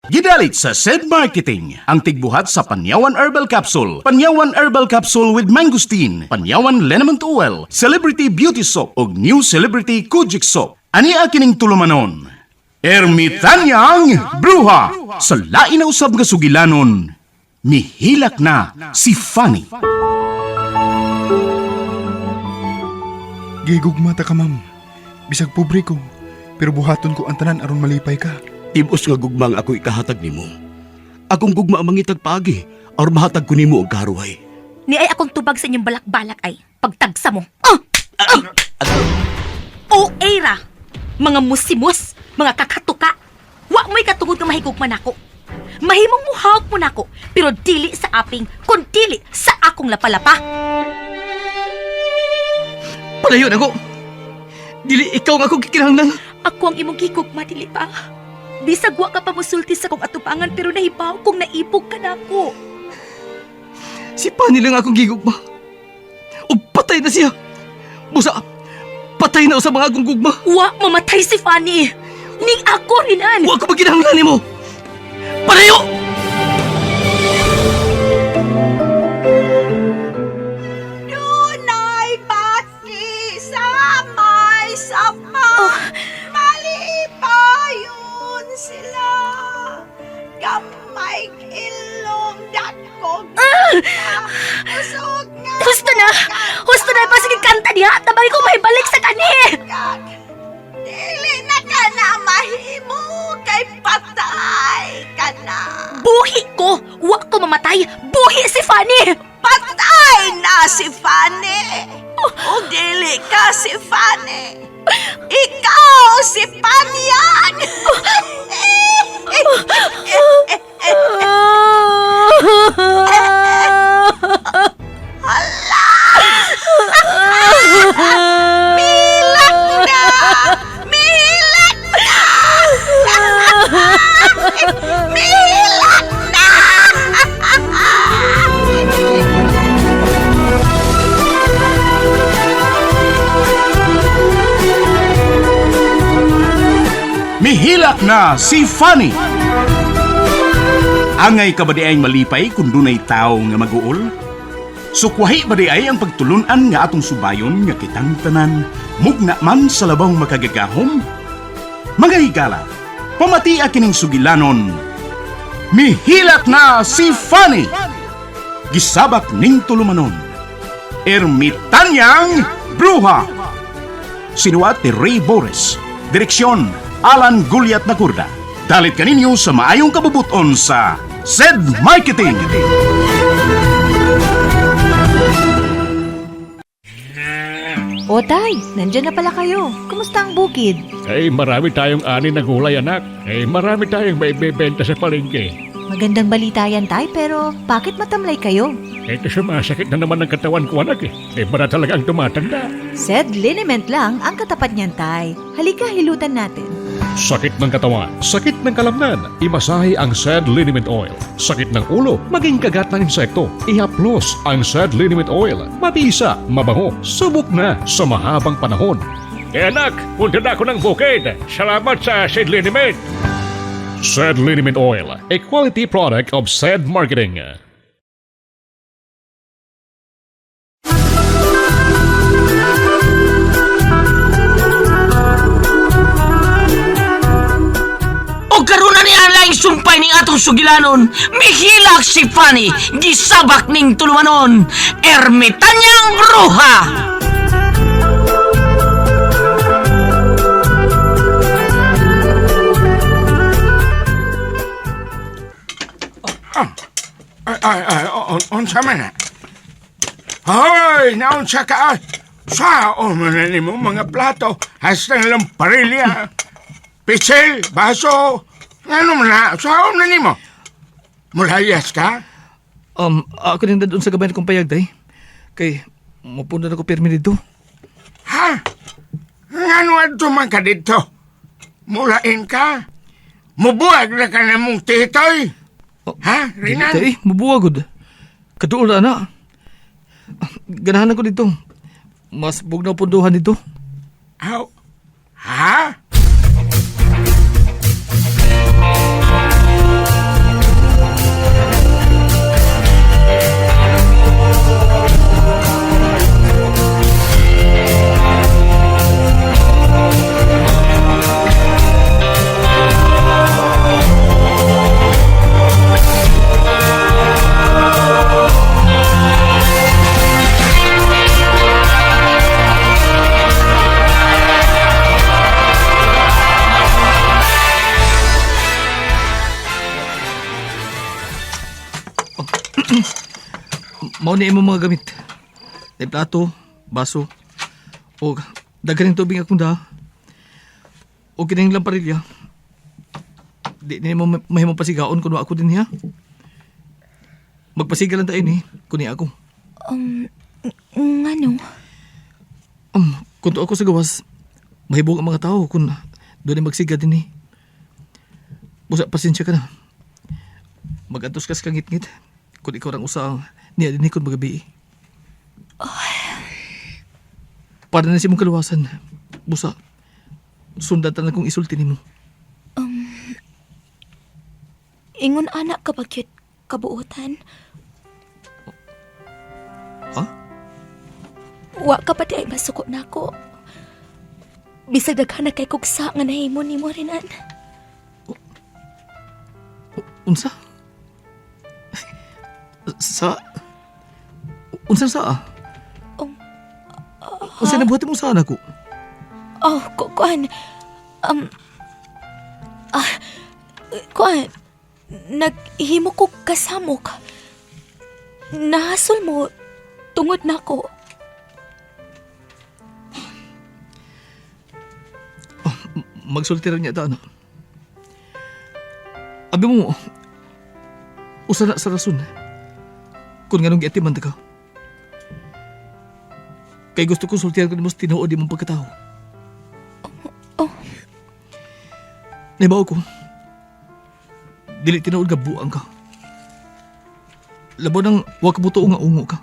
Gidalit sa SED Marketing, ang tigbuhat sa Panyawan Herbal Capsule, Panyawan Herbal Capsule with Mangosteen, Panyawan Liniment Oil, Celebrity Beauty Soap, ug New Celebrity Kojic Soap. Ani akining tulumanon, Ermitanyang Bruha, sa lain na usab nga sugilanon, mihilak na si Fanny. Gigugmata ka, ma'am. Bisag pobre ko, pero buhaton ko ang tanan aron malipay ka. Tibos nga gugmang ako ikahatag nimo. Akong gugma ang mangitag pagi, or mahatag ko nimo og karuhay. Ni ay akong tubag sa inyong balak-balak ay pagtagsa mo. O era, mga musimos, mga kakatuka. Wa mo'y katungod nga mahigugman ako. Mahimong muhawak mo nako, pero dili sa aping, kun dili sa akong lapalapa. Palayon ako! Dili ikaw nga akong kikinahanglan. Ako ang imong gigugma, dili pa. Bisag wa ka pa musulti sa kong atubangan, pero nahibaw kong naipog ka na ako. Si Pani lang akong gigugma. O patay na siya. Busa, patay na sa mga akong gugma. Wa mamatay si Fanny. Ning ako rinan. Wa ko maginahanglan mo. Palayo! Dunay bati sa may sapa. Malipayon sila. Gamay ilong dakog. Usog nga. Husto na! Husto na! Pasig kanta niya! Tabay ko mahibalik sa kani! Dili na ka na mahimo kay patay ka na. Buhi ko! Wa ko mamatay! Buhi si Fanny! Patay na si Fanny. O dili ka si Fanny. Ikaw si Panyan. Hala! Milak na! Milak na! Milak na! Mihilak na si Fanny. Angay ka ba di ay malipay kung dunay tao nga mag-uol? Sukwahi ba di ay ang pagtulunan nga atong subayon nga kitang tanan, mugna man sa labang makagagahom? Mga higala, pamati kining sugilanon, mihilak na si Fanny. Gisabak ning tulumanon, Ermitanyang Bruha. Sinuat ni Ray Boris. Direksyon, Alan Gulyat Nagurda. Dalit kaninyo sa maayong kabubuton sa SED Marketing. O tay, nandyan na pala kayo. Kumusta ang bukid? Marami tayong ani na gulay, anak. Marami tayong may bebenta sa palengke. Magandang balita yan tay, pero bakit matamlay kayo? Sumasakit na naman ang katawan ko, anak. Para talagang tumatanda. SED Liniment lang ang katapat niyan tay. Halika, hilutan natin. Sakit ng katawan, sakit ng kalamnan, imasahe ang SED Liniment Oil. Sakit ng ulo, maging kagat ng insekto, ihaplos ang SED Liniment Oil. Mabisa, mabango, subok na sa mahabang panahon. Anak, punta na ako ng bukid. Salamat sa SED Liniment. SED Liniment Oil, a quality product of SED Marketing. O karon na niya lang sumpay ning atong sugilanon, mihilak si Fanny, gisabak ning tulumanon, Ermitanyang Bruha. Unsa man na? Hoy, naunsa ka? Sao man na nimo mga plato, hasta na lang parilya. Pichel, baso, ano man na, sao na nimo? Mulayas ka? Ako din doon sa gabay kong payag, day. Kay, mapunta na ko permi dito. Ha? Ano adto man ka dito? Mulain ka? Mubuag na ka na mong titoy? Ha, Rinan? Day, mabuwagod. Kaduol na, anak. Ganahan ko dito. Mas bugnaw punduhan dito. Aw, ha? Mao ni imong mga gamit. May plato, baso, o daghaning tubig akong da. O kining lamparilya. Di ni mo mahimong pasigaon kuno ako din niya. Magpasiga lang tayo ni, kuni ako. Ngano? Kung to ako sa gawas, mahibong ang mga tao kung doon ay magsiga din ni. Busa, pasensya ka na. Mag-antos ka sa kangit-ngit. Kung ikaw rang usa niya din kung magabi. Para na si mong kaluwasan. Busa, sundatan na kong isulti ni mo. Ingon anak ka bagyot kabuutan. Ha? Wa ka pati ay masuko na ako. Bisag daghan na kay kugsa nga nahimo ni mo rinan. Unsa? Unsa sa? Unsa nabuhat mo sa anak ko? Oh, kuan. Kuan. Naghimo ko kasamok. Nahasol mo tungod nako. Magsulti rin niya ta, ano? Abi mo, usa na sa rason. Kung nga nung giatiman ka. Kay gusto ko sultihan ko ni mo sa tinuod di mong pagkatao. Naibaw ko. Dili tinuod ka buang ka. Labo nang wag ka buto nga ungo ka.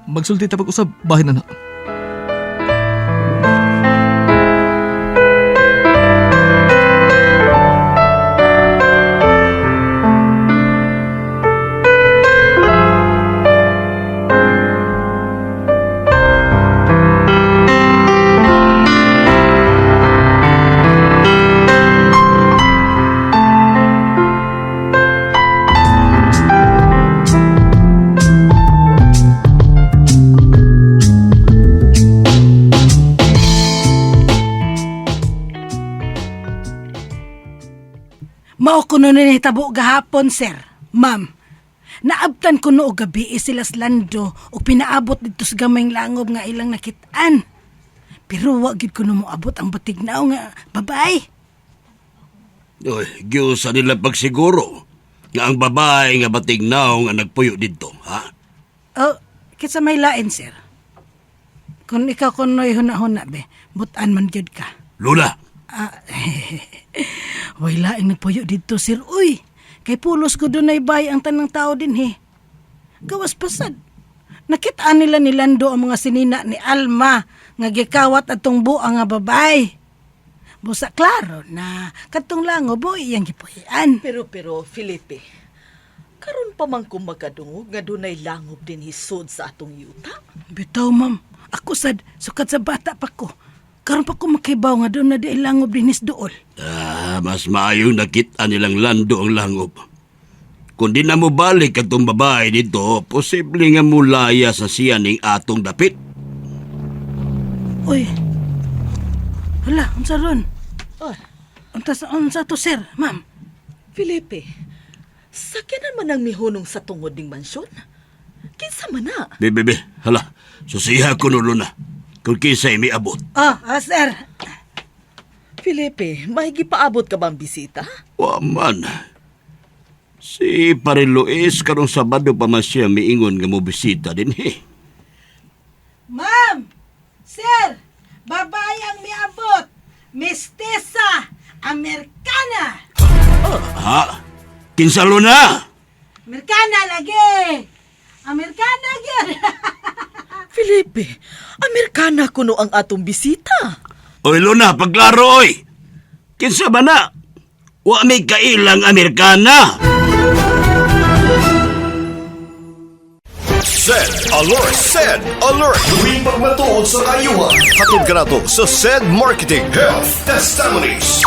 Magsulti tapag usab bahin na na. Mao kuno ni hitabo gahapon, sir. Ma'am, naabtan kuno og gabi sila sa lando o pinaabot dito sa gamayng langob nga ilang nakitaan. Pero wa gid kuno mo abot ang batignaw nga babay. Oy, giusa nila pagsiguro nga ang babae nga batignaw nga nagpuyo dito, ha? Oh, kitsa may lain, sir. Kung ikaw kuno'y hunahuna, be, butan man gyud ka. Lula, Way laing nagpuyo dito, sir. Uy, kay pulos ko doon ay bay ang tanang tao din, he. Gawas pasad. Nakitaan nila ni Lando ang mga sinina ni Alma nga gikawat atong buang nga babay. Busa klaro na katong lango boy iyang gipuhian. Pero, Felipe, karon pa man kung magkadungog nga dunay langob din hisod sa atong yuta. Bitaw, ma'am. Ako sad, sukat sa bata pa ko. Karon pa ko makibaw nga doon na di langob dinis dool. mas maayong nakita nilang Lando ang langob. Kung di na mo balik atong babae dito, posible nga mulaya sa siya ning atong dapit. Uy. Hala, unsa ron? Ah, Unsa to, sir, ma'am? Felipe, sakyanan man ang mihunong sa tungod ning mansyon. Kinsa man na? Bebe, hala, susiha ko nulo na. Kung kisa'y may abot. Sir. Felipe, may gipaabot ka bang bisita? Waman. Si Pare Luis karong Sabado pa man siya miingon nga mo bisita din, he. Ma'am! Sir! Babayang miabot! Mistesa! Amerikana! Ha? Kinsalo na? Amerikana lagi! Amerikana gyud! Felipe, Amerikana kuno ang atong bisita. Oy, Luna, paglaro, oy! Kinsa ba na? Wa may kailang Amerikana! SED Alert! SED Alert! Tuwing pagmatuod sa kayuhan, hatid ka na to sa SED Marketing Health Testimonies.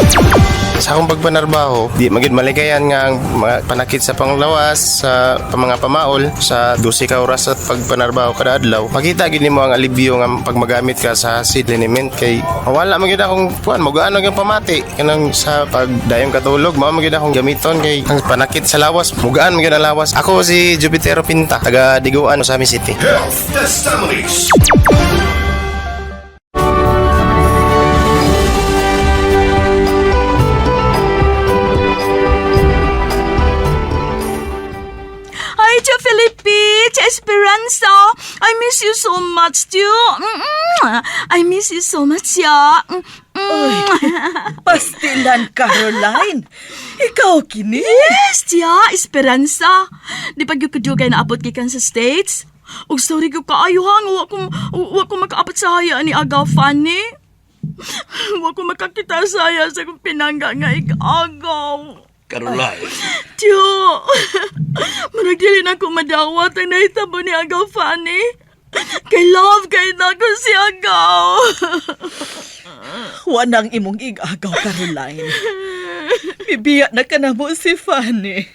Sa sa akong pagpanarbaho, di magid maligayan nga ang mga panakit sa panglawas sa mga pamaol sa 12 ka oras sa pagpanarbaho kada adlaw. Makita gid nimo ang alibyo nga pag magamit ka sa seed liniment kay wala magid akong kuan magaano gyud pamati kanang sa pagdayong katulog mao magid akong gamiton kay ang panakit sa lawas mugaan magid ang lawas. Ako si Jupitero Pinta, taga Diguan, Osami City. Health Testimonies. Hi, Tia Felipe, Tia Esperanza. I miss you so much, Tia. I miss you so much, Tia. Pastilan, Caroline. Ikaw kini? Yes, Tia, Esperanza. Di pa gyud kadugay na abot gikan sa States. Og sorry ko kaayo ha, nga wa ko makaabot sa haya ni Aga Fanny. Wa ko makakita sa haya sa kong pinangga nga ig-agaw. Caroline, Tiyo, managdili na ko madawat ang nahitabo ni Agaw Fanny. Kay love kay na ko si Agaw. Wanang imong ig-agaw, Caroline. Bibiya na ka na mo si Fanny.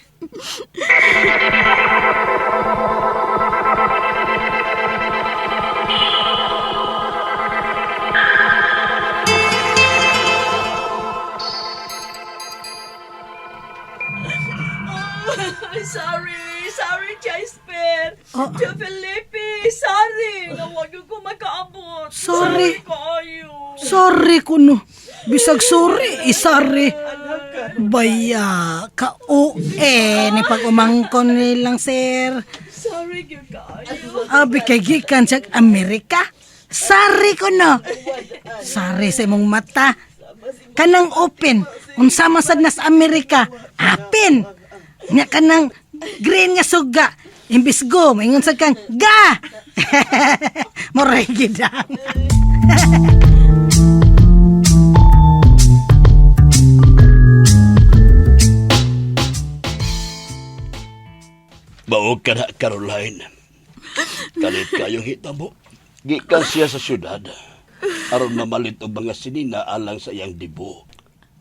Sorry, Jasper. Tia Felipe, sorry. Nawag ko makaabot. Sorry. Kayo. Sorry kuno. Bisag sorry, sorry. Baya, ni pag umangkon nilang sir. Sorry, kayo. Abi kay gikan sa Amerika. Sorry kuno. Sorry sa imong mata. Kanang open. Unsa masad na sa Amerika. Open. Nya kanang green nga suga. Imbis go, maingon sa kang ga. Moray gidang. mao ka na, Caroline. Kalit kayong hitabo. Gikan siya sa syudad. Aron mamalit og mga sinina alang sa iyang dibo.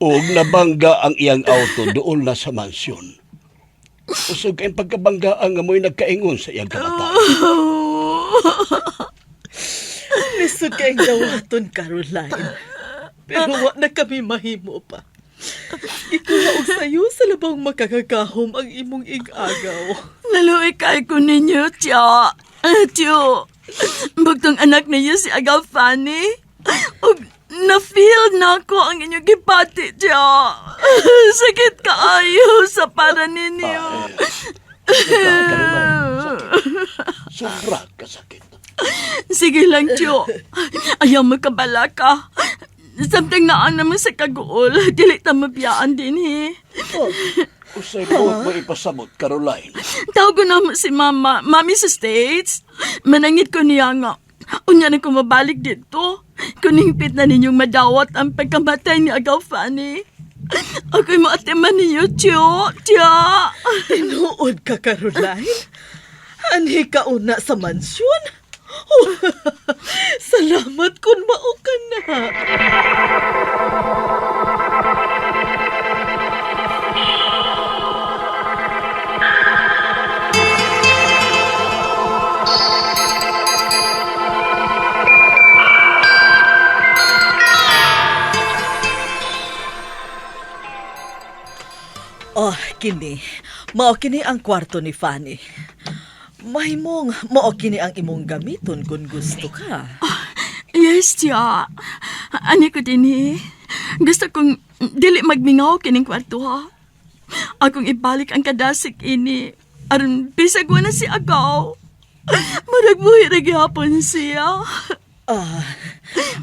Og nabangga ang iyang auto doon na sa mansyon. Usog kayong pagkabanggaan nga mo'y nagkaingon sa iyang kabataan. Lisod kayong dawaton, Caroline. Pero wa na kami mahimo pa. Ikuha og sayo sa labang makakagahom ang imong ig-agaw. Naluwi kay ko ninyo, Tia. Tiyo, bugtong anak ninyo si Agaw Fanny. Og na-feel na ko ang inyong gipati, Tia. Sakit kaayo sa para ninyo. Sobra kasakit. Sige lang, Tiyo. Ayaw mo kabala ka. Samtang naan naman sa kaguol, dili ta mabiyaan din, Usay po mo ipasabot, Caroline. Tawag ko na mo si Mami sa States. Manangit ko niya nga. Unya na ko mabalik dito. Kuningpit na ninyong madawat ang pagkamatay ni Agaw Fanny. Ako'y maatiman ninyo, Tiyo. Tiya. Tinuod ka, Caroline? Anhi ka una sa mansyon? Oh, salamat kung mao ka na. Oh, kini. Mao kini ang kwarto ni Fanny. Mahimong mao kini ang imong gamiton kung gusto ka. Yes, Tia. Ani ko din, Gusto kong dili magmingaw kining kwarto, ha? Akong ibalik ang kadasik ini. Aron bisag na si Agaw. Maragbuhi ra gihapon siya.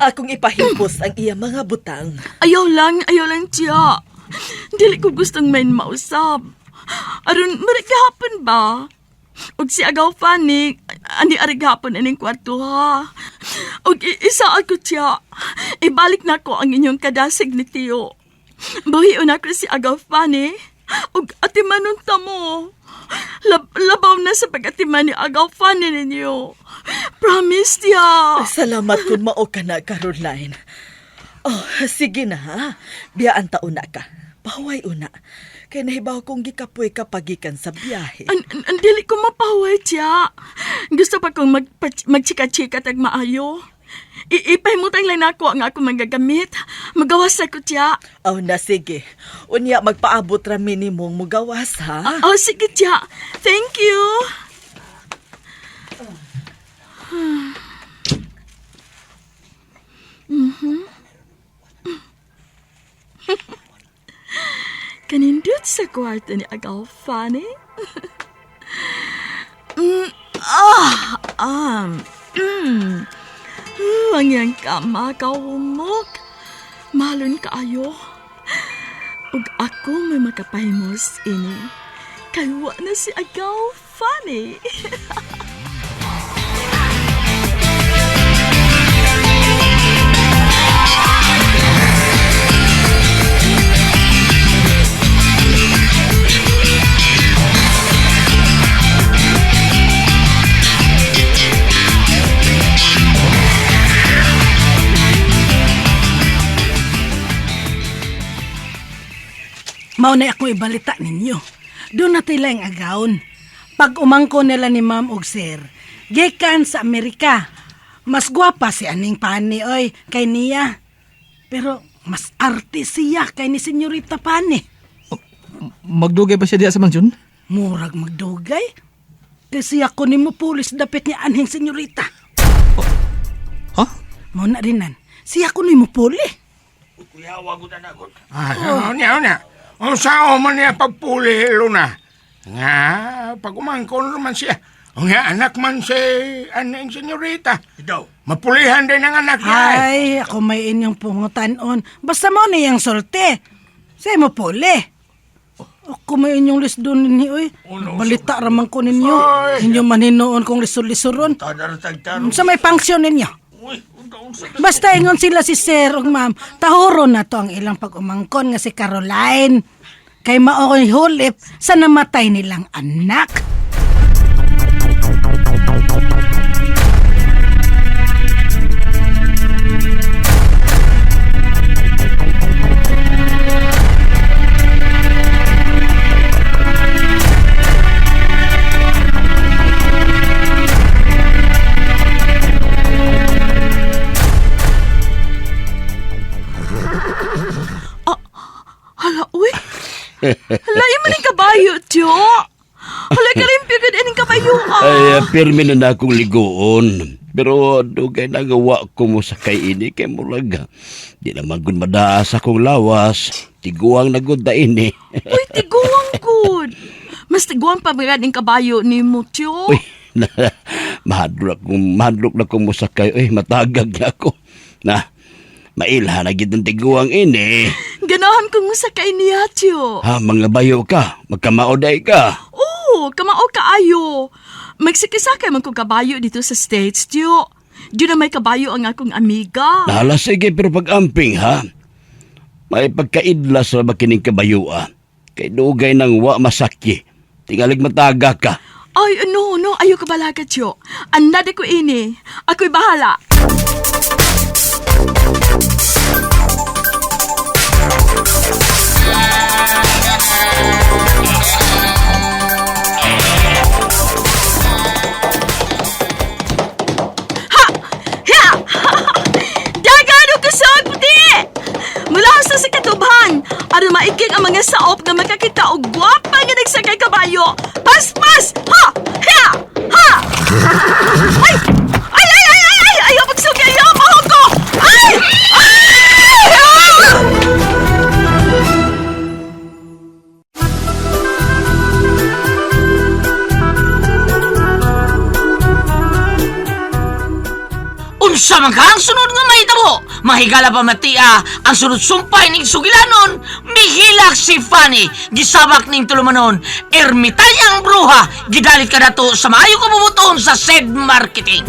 Akong ipahimpos ang iya mga butang. Ayaw lang, Tia. Dili ko gustong main mausap. Aron maragihapon ba? Og si Agaw Fanny, ani arigapon ining kwarto, ha? Og isa ako, Tia. Ibalik na ko ang inyong kadasig ni Tiyo. Buhion ako si Agaw Fanny. Og atimanon ta mo. Labaw na sa pag-atiman ni Agaw Fanny ninyo. Promise, Tia. Salamat kung mao ka na, Caroline. Oh, sige na, ha? Biyaan taon na ka. Pahuway una. Kay nahibaw kong gikapoy kapagikan sa biyahe. Ang dili ko mapahuway, tiya. Gusto pa kong magchika-chika tag maayo. Ipahimutang lang ako ang ako magagamit. Magawas ako, tiya. Oh, na sige. Unya, magpaabot ra minimong mugawas, ha? Oh, sige, tiya. Thank you. Kanindot sa kwarto ni Agaw Fanny. Mangyang kama kahumok. Malon kaayo. Ug ako may makapahimos ini. Kaywa na si Agaw Fanny. Mao na ako ibalita ninyo. Doon na tila yung agawon. Pag umangko nila ni Ma'am og Sir, gikan sa Amerika. Mas gwapa si Aning Pani, oy, kay niya. Pero mas arte siya kay ni Senyorita Pani. Magdugay ba siya diya sa mansyon? Murag magdugay. Kasi ako ni mo pulis dapit niya anhing Senyorita. Ha? Mao na rinan. Siya ko ni mo puli. Unya. O sao man niya pagpuli, Luna? Nga, pag umangkon naman siya. O nga, anak man si Aning Senyorita. Mapulihan din ang anak niya. Ay, ako may inyong pungutanon. Basta mo niyang solte. Sa'yo mo puli. Ako may inyong lisdon ninyo, oy. Balita ramang ko ninyo. Inyong maninoon kong lisur-lisuron. Sa may pangsyon ninyo. Basta ingon sila si Sir ug Ma'am, tahuron na to ang ilang pag-umangkon nga si Caroline. Kay mao'y hulip sa namatay nilang anak. Hala, uy. Hala, yung maning kabayo, tiyo. Hala, karimpyo ka din ang kabayo, Ay, pirmi na akong ligoon. Pero dugay na gawa ko mo sa kay ini kay mulaga. Di naman gud madaas akong lawas. Tiguang na gud da ini. Uy, tiguang good. Mas tiguang pa ba ng kabayo ni mo, tiyo? Uy, mahadlok na kong musakay. Uy, matagag niya ako. Na, mailha na gid ang tiguang ini. Ganahan kong musakay niya, tiyo. Ha, mga bayo ka. Magkamaoday ka. Oo, kamao kaayo. Magsikisakay man kong kabayo dito sa States, tiyo. Diyo na may kabayo ang akong amiga. Hala, sige, pero pag-amping, ha? May pagkaidlas na bakining kabayo, Kay dugay nang wa masakyi. Tingalig mataga ka. Ay, no, ayaw ka balaga, tiyo. Anada ko ini. Ako'y bahala. Sa katubhan, aron maiging ang mga saop nga makakita og gwapa nga nagsakay kabayo. Pas! Ha! Ha! Ha! Ay! Ayaw magsugi! Ayaw mahog ko! Ay! Unsa man ka ang sunod nga mahitabo? Mahigala pa matia ang sunod sumpay ning sugilanon. Mihilak si Fanny, gisabak ning tulumanon. Ermitanyang bruha, gidalit ka nato sa maayo kabubuton sa said marketing.